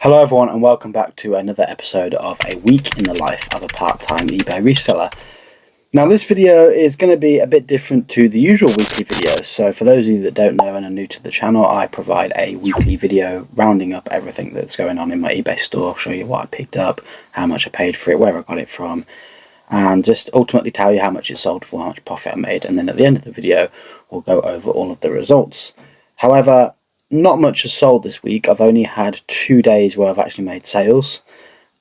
Hello everyone and welcome back to another episode of A Week in the Life of a Part-Time eBay Reseller. Now this video is going to be a bit different to the usual weekly videos. So for those of you that don't know and are new to the channel, I provide a weekly video rounding up everything that's going on in my eBay store, show you what I picked up, how much I paid for it, where I got it from, and just ultimately tell you how much it sold for, how much profit I made, and then at the end of the video we'll go over all of the results. However, not much has sold this week. I've only had 2 days where I've actually made sales,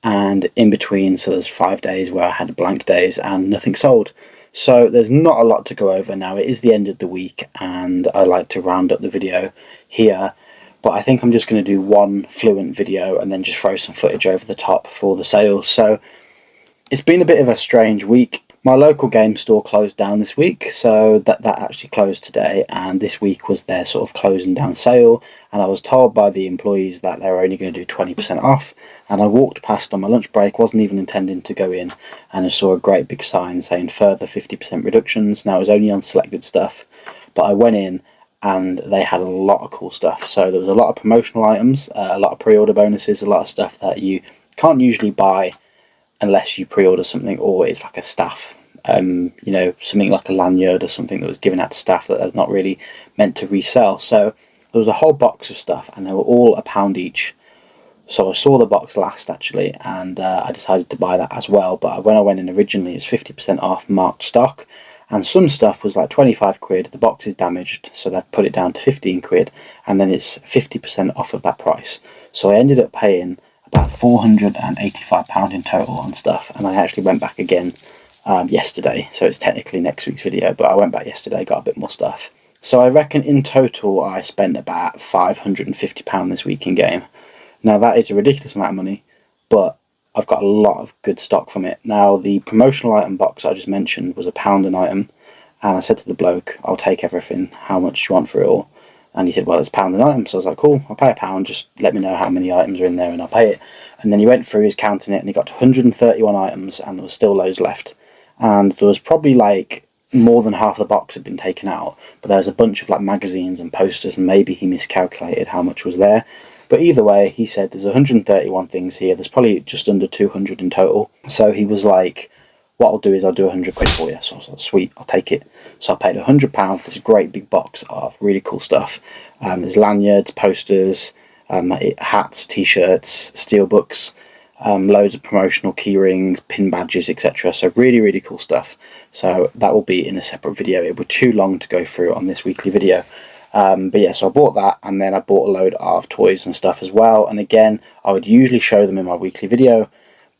and in between, so there's 5 days where I had blank days and nothing sold. So there's not a lot to go over now. It is the end of the week and I like to round up the video here, but I think I'm just going to do one fluent video and then just throw some footage over the top for the sales. So it's been a bit of a strange week. My local game store closed down this week, so that actually closed today, and this week was their sort of closing down sale, and I was told by the employees that they were only going to do 20% off, and I walked past on my lunch break, wasn't even intending to go in, and I saw a great big sign saying further 50% reductions. Now it was only on selected stuff, but I went in and they had a lot of cool stuff. So there was a lot of promotional items, a lot of pre-order bonuses, a lot of stuff that you can't usually buy unless you pre-order something or it's like a staff, something like a lanyard or something that was given out to staff that they're not really meant to resell. So there was a whole box of stuff and they were all £1 each. So I saw the box last actually, and I decided to buy that as well. But when I went in originally, it was 50% off marked stock, and some stuff was like 25 quid. The box is damaged, so they've put it down to 15 quid, and then it's 50% off of that price. So I ended up paying about £485 in total on stuff, and I actually went back again yesterday, so it's technically next week's video, but I went back yesterday, got a bit more stuff. So I reckon in total I spent about £550 this week in game. Now that is a ridiculous amount of money, but I've got a lot of good stock from it. Now the promotional item box I just mentioned was £1 an item, and I said to the bloke, I'll take everything, how much do you want for it all? And he said, well, it's £1 an item. So I was like, cool, I'll pay £1, just let me know how many items are in there and I'll pay it. And then he went through, he's counting it, and he got to 131 items, and there was still loads left. And there was probably like more than half the box had been taken out, but there's a bunch of like magazines and posters, and maybe he miscalculated how much was there. But either way, he said there's 131 things here, there's probably just under 200 in total. So he was like, what I'll do is I'll do 100 quid for you. So I was like, sweet, I'll take it. So I paid £100 for this great big box of really cool stuff. There's lanyards, posters, hats, t-shirts, steelbooks, loads of promotional key rings, pin badges, etc. So really, really cool stuff. So that will be in a separate video. It would be too long to go through on this weekly video. But yeah, so I bought that, and then I bought a load of toys and stuff as well. And again, I would usually show them in my weekly video,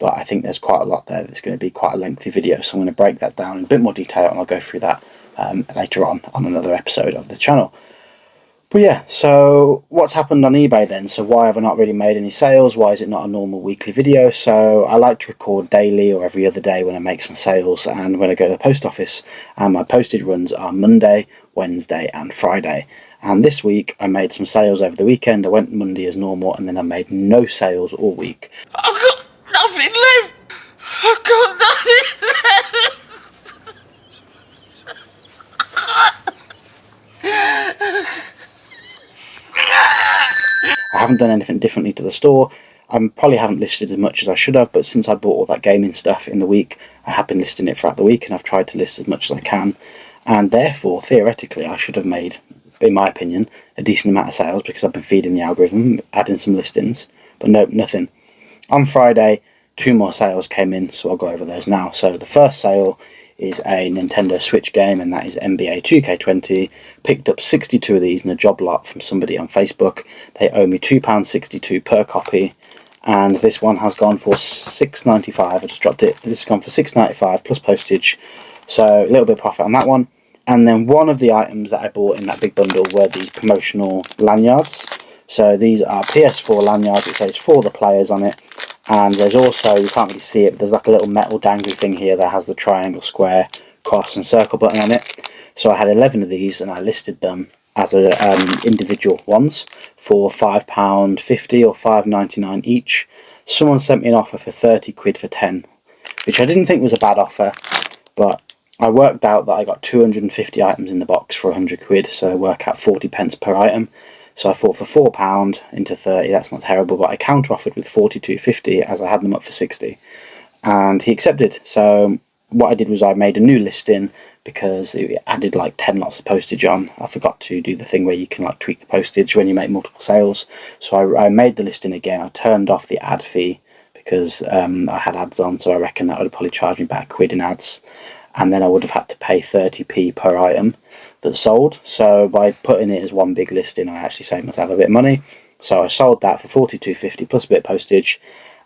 but I think there's quite a lot there that's going to be quite a lengthy video, so I'm going to break that down in a bit more detail, and I'll go through that later on another episode of the channel. But yeah, so what's happened on eBay then? So why have I not really made any sales? Why is it not a normal weekly video? So I like to record daily or every other day when I make some sales and when I go to the post office, and my postage runs are Monday, Wednesday and Friday. And this week I made some sales over the weekend. I went Monday as normal, and then I made no sales all week. I've got nothing left. I've got nothing left. I haven't done anything differently to the store. I probably haven't listed as much as I should have, but since I bought all that gaming stuff in the week, I have been listing it throughout the week, and I've tried to list as much as I can. And therefore, theoretically, I should have made, in my opinion, a decent amount of sales because I've been feeding the algorithm, adding some listings. But nope, nothing. On Friday, 2 more sales came in, so I'll go over those now. So the first sale is a Nintendo Switch game, and that is NBA 2K20. Picked up 62 of these in a job lot from somebody on Facebook. They owe me £2.62 per copy, and this one has gone for £6.95. I just dropped it. This has gone for £6.95 plus postage, so a little bit of profit on that one. And then one of the items that I bought in that big bundle were these promotional lanyards. So these are PS4 lanyards. It says for the players on it. And there's also, you can't really see it, but there's like a little metal dangly thing here that has the triangle, square, cross and circle button on it. So I had 11 of these, and I listed them as individual ones for £5.50 or £5.99 each. Someone sent me an offer for 30 quid for 10, which I didn't think was a bad offer, but I worked out that I got 250 items in the box for 100 quid, so I work out 40 pence per item. So I thought for £4 into 30, that's not terrible, but I counter offered with 42.50 as I had them up for 60, and he accepted. So what I did was I made a new listing because it added like 10 lots of postage on. I forgot to do the thing where you can like tweak the postage when you make multiple sales. So I made the listing again. I turned off the ad fee because I had ads on, so I reckon that would have probably charged me about £1 in ads, and then I would have had to pay 30p per item that sold. So by putting it as one big listing, I actually saved myself a bit of money. So I sold that for 42.50 plus a bit of postage,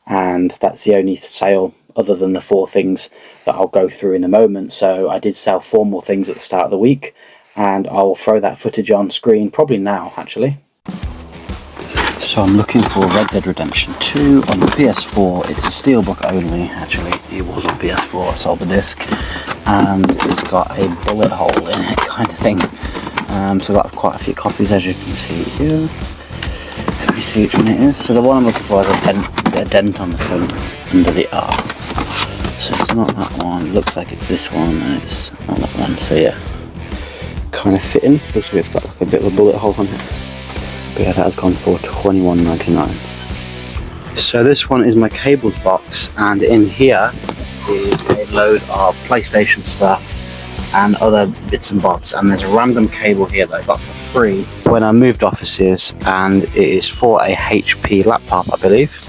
and that's the only sale other than the 4 things that I'll go through in a moment. So I did sell 4 more things at the start of the week, and I'll throw that footage on screen probably now actually. So I'm looking for Red Dead Redemption 2 on the PS4. It's a steelbook only, actually. It was on PS4, I sold the disc, and it's got a bullet hole in it kind of thing. So I've got quite a few copies, as you can see here. Let me see which one it is. So the one I'm looking for has a dent on the front under the R. So it's not that one. It looks like it's this one, and it's not that one. So yeah, kind of fitting. Looks like it's got like a bit of a bullet hole on it. But yeah, that has gone for £21.99. So this one is my cables box, and in here is a load of PlayStation stuff and other bits and bobs, and there's a random cable here that I got for free when I moved offices, and it is for a HP laptop, I believe.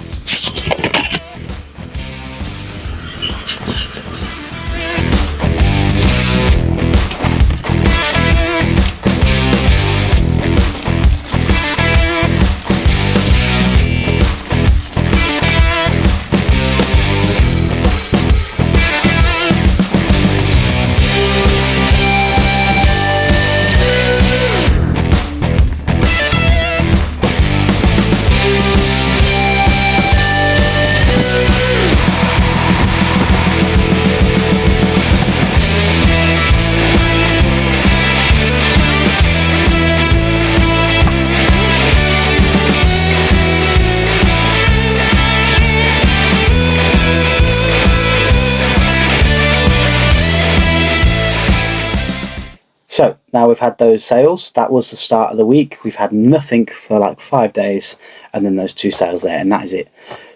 So now we've had those sales. That was the start of the week. We've had nothing for like 5 days, and then those 2 sales there, and that is it.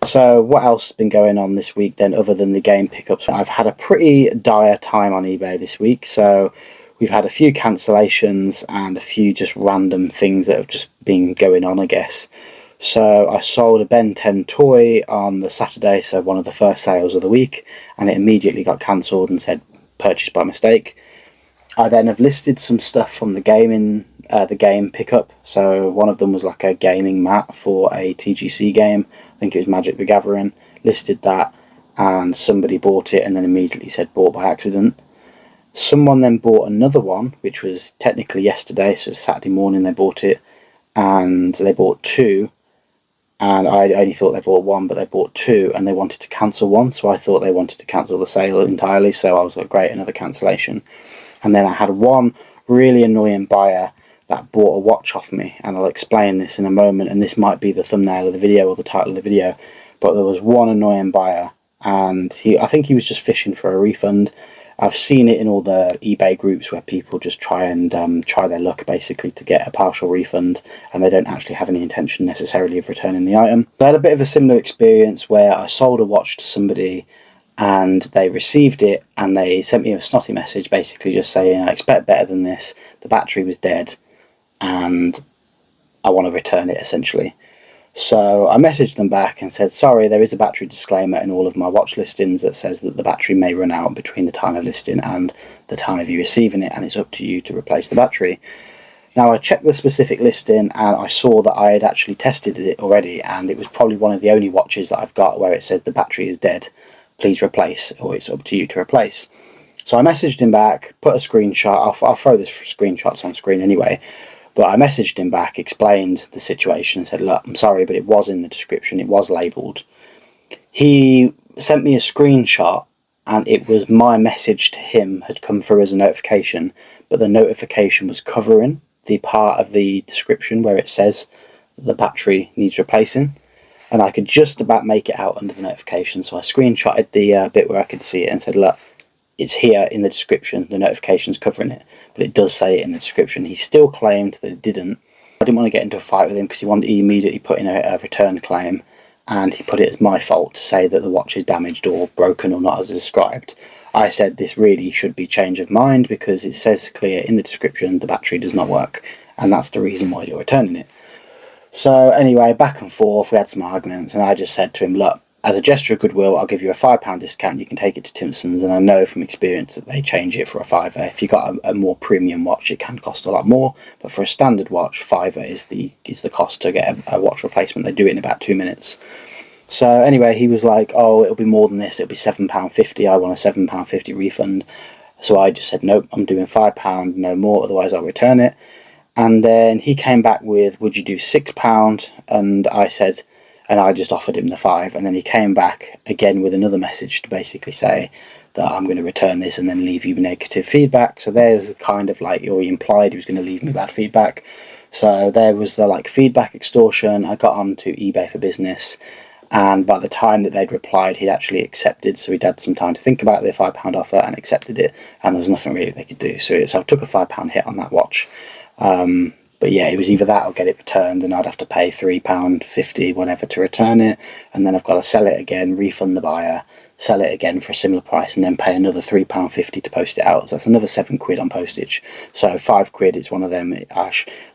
So what else has been going on this week then, other than the game pickups? I've had a pretty dire time on eBay this week. So we've had a few cancellations and a few just random things that have just been going on, I guess. So I sold a Ben 10 toy on the Saturday, so one of the first sales of the week, and it immediately got cancelled and said purchased by mistake. I then have listed some stuff from the game pickup. So one of them was like a gaming mat for a TGC game. I think it was Magic the Gathering. Listed that, and somebody bought it and then immediately said bought by accident. Someone then bought another one, which was technically yesterday, so it was Saturday morning they bought it, and they bought 2. And I only thought they bought 1, but they bought 2, and they wanted to cancel 1, so I thought they wanted to cancel the sale entirely. So I was like, great, another cancellation. And then I had one really annoying buyer that bought a watch off me, and I'll explain this in a moment, and this might be the thumbnail of the video or the title of the video, but there was one annoying buyer, and I think he was just fishing for a refund. I've seen it in all the eBay groups where people just try and try their luck basically to get a partial refund, and they don't actually have any intention necessarily of returning the item. I had a bit of a similar experience where I sold a watch to somebody, and they received it and they sent me a snotty message basically just saying, I expect better than this, the battery was dead and I want to return it essentially. So I messaged them back and said, sorry, there is a battery disclaimer in all of my watch listings that says that the battery may run out between the time of listing and the time of you receiving it, and it's up to you to replace the battery. Now I checked the specific listing and I saw that I had actually tested it already, and it was probably one of the only watches that I've got where it says the battery is dead, please replace, or it's up to you to replace. So I messaged him back, put a screenshot, I'll throw this screenshots on screen anyway, but I messaged him back, explained the situation and said, look, I'm sorry, but it was in the description, it was labelled. He sent me a screenshot and it was my message to him had come through as a notification, but the notification was covering the part of the description where it says the battery needs replacing. And I could just about make it out under the notification, so I screenshotted the bit where I could see it and said, look, it's here in the description, the notification's covering it, but it does say it in the description. He still claimed that it didn't. I didn't want to get into a fight with him because he immediately put in a return claim, and he put it as my fault to say that the watch is damaged or broken or not as described. I said this really should be change of mind because it says clear in the description the battery does not work, and that's the reason why you're returning it. So anyway, back and forth, we had some arguments, and I just said to him, look, as a gesture of goodwill, I'll give you a £5 discount, you can take it to Timpson's, and I know from experience that they change it for a £5. If you got a more premium watch, it can cost a lot more, but for a standard watch, £5 is the cost to get a watch replacement. They do it in about 2 minutes. So anyway, he was like, oh, it'll be more than this, it'll be £7.50, I want a £7.50 refund. So I just said, nope, I'm doing £5, no more, otherwise I'll return it. And then he came back with, would you do £6? And I said, and I just offered him the £5. And then he came back again with another message to basically say that I'm going to return this and then leave you negative feedback. So there's kind of like, or he implied he was going to leave me bad feedback. So there was the like feedback extortion. I got onto eBay for Business, and by the time that they'd replied, he'd actually accepted. So he'd had some time to think about the £5 offer and accepted it, and there was nothing really they could do. So I took a £5 hit on that watch. But yeah, it was either that or get it returned, and I'd have to pay £3.50 whatever to return it, and then I've got to sell it again, refund the buyer, sell it again for a similar price, and then pay another £3.50 to post it out. So that's another £7 on postage. So £5 is one of them.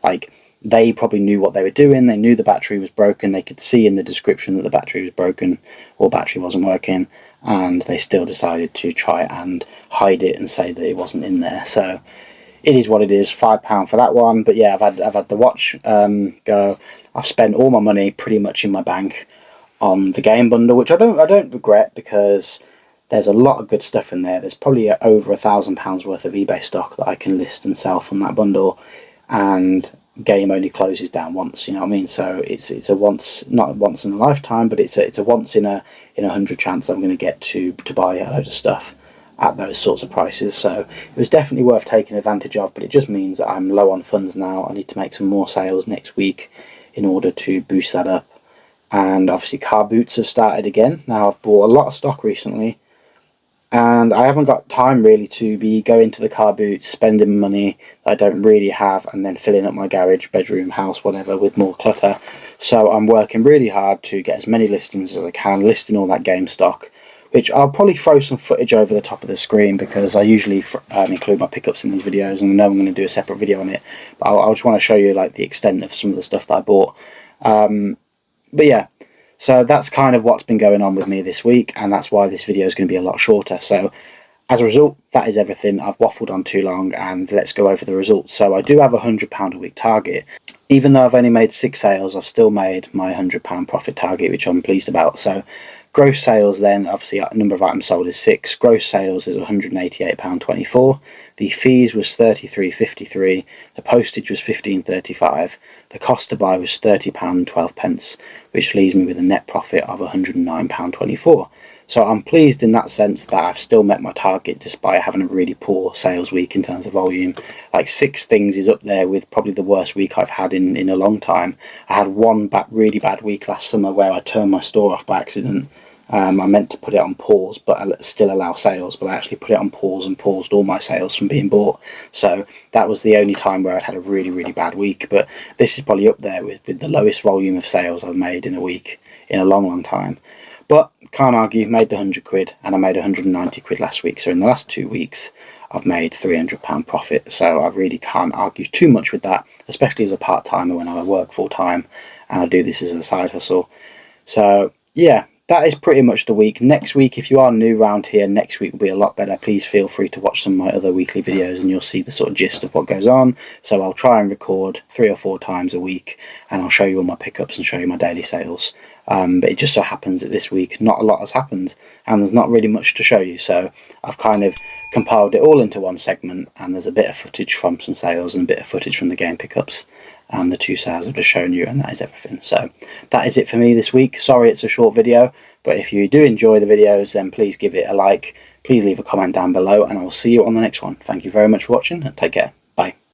Like, they probably knew what they were doing. They knew the battery was broken. They could see in the description that the battery was broken or battery wasn't working, and they still decided to try and hide it and say that it wasn't in there. So it is what it is. £5 for that one. But yeah, I've had the watch go. I've spent all my money pretty much in my bank on the game bundle, which I don't regret, because there's a lot of good stuff in there. There's probably over £1,000 worth of eBay stock that I can list and sell from that bundle, and game only closes down once, you know what I mean? So it's a once, not once in a lifetime, but it's a once in a 100 chance I'm going to get to buy a load of stuff at those sorts of prices. So it was definitely worth taking advantage of, but it just means that I'm low on funds now. I need to make some more sales next week in order to boost that up. And obviously car boots have started again. Now I've bought a lot of stock recently, and I haven't got time really to be going to the car boots, spending money that I don't really have, and then filling up my garage, bedroom, house, whatever, with more clutter. So I'm working really hard to get as many listings as I can, listing all that game stock, which I'll probably throw some footage over the top of the screen, because I usually include my pickups in these videos, and I know I'm going to do a separate video on it, but I'll just want to show you like the extent of some of the stuff that I bought. But yeah, so that's kind of what's been going on with me this week, and that's why this video is going to be a lot shorter. So as a result, that is everything. I've waffled on too long, and let's go over the results. So I do have a £100 a week target. Even though I've only made 6 sales, I've still made my £100 profit target, which I'm pleased about. So gross sales then, obviously number of items sold is 6. Gross sales is £188.24. The fees was £33.53. The postage was £15.35. The cost to buy was £30.12, which leaves me with a net profit of £109.24. So I'm pleased in that sense that I've still met my target despite having a really poor sales week in terms of volume. Like 6 things is up there with probably the worst week I've had in a long time. I had one really bad week last summer where I turned my store off by accident. I meant to put it on pause, but I still allow sales, but I actually put it on pause and paused all my sales from being bought. So that was the only time where I'd had a really, really bad week. But this is probably up there with the lowest volume of sales I've made in a week in a long, long time. But can't argue, I've made the £100, and I made £190 last week. So in the last 2 weeks, I've made £300 profit. So I really can't argue too much with that, especially as a part-timer when I work full-time and I do this as a side hustle. So yeah, that is pretty much the week. Next week, if you are new around here, next week will be a lot better. Please feel free to watch some of my other weekly videos and you'll see the sort of gist of what goes on. So I'll try and record 3 or 4 times a week, and I'll show you all my pickups and show you my daily sales. But it just so happens that this week not a lot has happened, and there's not really much to show you. So I've kind of compiled it all into one segment, and there's a bit of footage from some sales and a bit of footage from the game pickups and the 2 sales I've just shown you, and that is everything. So that is it for me this week. Sorry it's a short video, but if you do enjoy the videos, then please give it a like, please leave a comment down below, and I will see you on the next one. Thank you very much for watching, and take care. Bye.